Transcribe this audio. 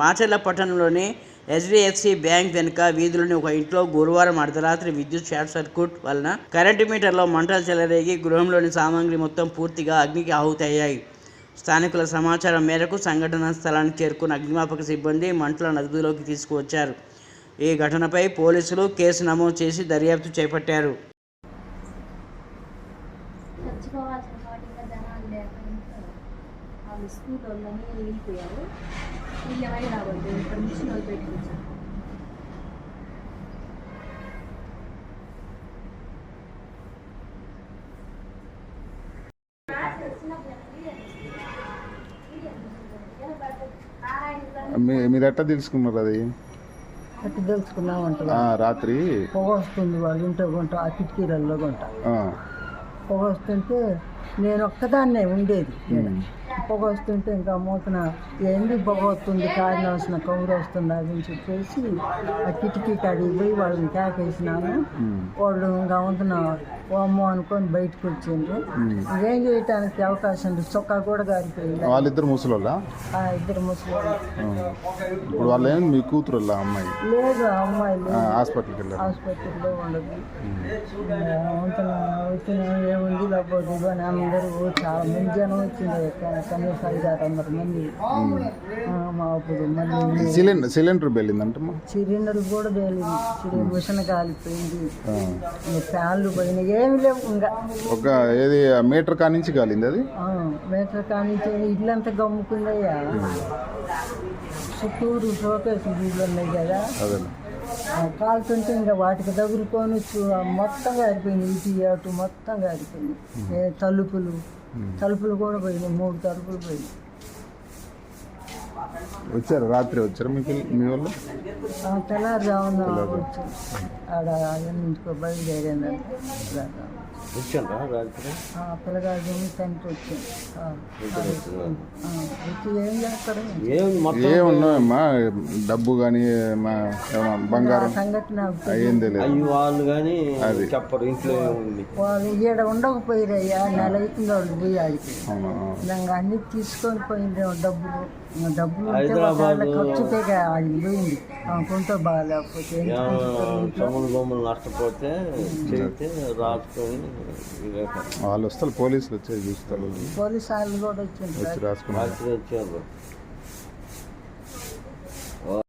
మాచర్ల పట్టణంలోని HDFC bank వెనుక వీధిలోని ఒక ఇంట్లో గురువారం అర్ధరాత్రి విద్యుత్ షార్ట్ సర్క్యూట్ వలన కరెంటు మీటర్లో మంటలు చెలరేగి గృహంలోని సామాగ్రి మొత్తం పూర్తిగా అగ్నికి ఆహుతయ్యాయి. స్థానికుల సమాచారం మేరకు సంఘటనా స్థలానికి చేరుకున్న అగ్నిమాపక సిబ్బంది మంటలను అదుపులోకి తీసుకువచ్చారు. ఈ ఘటనపై పోలీసులు కేసు నమోదు చేసి దర్యాప్తు చేపట్టారు. మీరు ఎట్లా తెలుసుకున్నారు? అది అట్లా తెలుసుకున్నామంట. రాత్రి పొగ వస్తుంది, వాళ్ళు ఇంట్లో కొంట, ఆ కిటికీలలో కొంట పొగ వస్తుంటే నేను ఒక్కదాన్నే ఉండేది. పొగ వస్తుంటే ఇంకా మూతన ఎందుకు పొగ వస్తుంది, కారణం వస్తున్న కౌరు వస్తుంది అని చెప్పేసి ఆ కిటికీ కాడికి పోయి వాళ్ళని కేకేసినాను. వాళ్ళు ఇంకా వంతున ఓమ్మో అనుకొని బయటకు వచ్చిండ్రు. ఏం చేయటానికి అవకాశం లేదు, చొక్కా కూడా గారిపోయింది. వాళ్ళిద్దరు ముసలోళ్ళ? ఇద్దరు ముసలి. ఇప్పుడు వాళ్ళు ఏమి మీ కూతురు అమ్మాయి లేదు, అమ్మాయి హాస్పిటల్లో ఉండదు. వంతున వచ్చిన ఏముంది లేకపోతే అని అందరూ చాలా మంది జనం వచ్చింది, కనీసం 500-600 మంది. మా అప్పుడు మళ్ళీ సిలిండర్ పేలిందంట, సిలిండర్ కూడా పేలింది, మిషన్ కాలిపోయింది, ఫ్యాన్లు పోయినాయి, ఏమి లేవు. ఇంకా ఒక ఏది మీటర్ కానించి కాలింది. అది మీటర్ కానించి ఇల్లంతా గమ్ముకుందయ్యా. చుట్టూరు షోకేసి ఇల్లు ఉన్నాయి కదా, కాలుతుంటే ఇంకా వాటికి తగులుకొని మొత్తం కారిపోయింది. ఇటు అటు మొత్తం కారిపోయింది. తలుపులు కూడా పోయినాయి, 3 తలుపులు పోయినాయి. వచ్చారు రాత్రి వచ్చారు మీ వాళ్ళు? తెల్లారుజామున వచ్చారు. ఆడ ఇంటికి బయలుదేరిందంటే పిల్లగాడు తండ్రి వచ్చింది. ఏం చేస్తారు? ఏమున్నాయమ్మా, డబ్బు కానీ బంగారం సంఘటన అయ్యింది లేదు. వాళ్ళు కానీ చెప్పరు, ఇంట్లో వాళ్ళు ఈడ ఉండకపోయిరయ్యా, నెల అవుతుంది వాళ్ళు పోయి ఆడికి. ఇంకా అన్ని తీసుకొని పోయింది డబ్బులు ఖర్చుకే ఆడికి పోయింది. కొంత బాగాలేకపోతే బొమ్మలు నష్టపోతే చేస్తే రాసుకొని వాళ్ళు వస్తారు, పోలీసులు వచ్చి చూస్తారు. పోలీసు వాళ్ళు కూడా వచ్చి రాసుకున్నారు. వచ్చారు.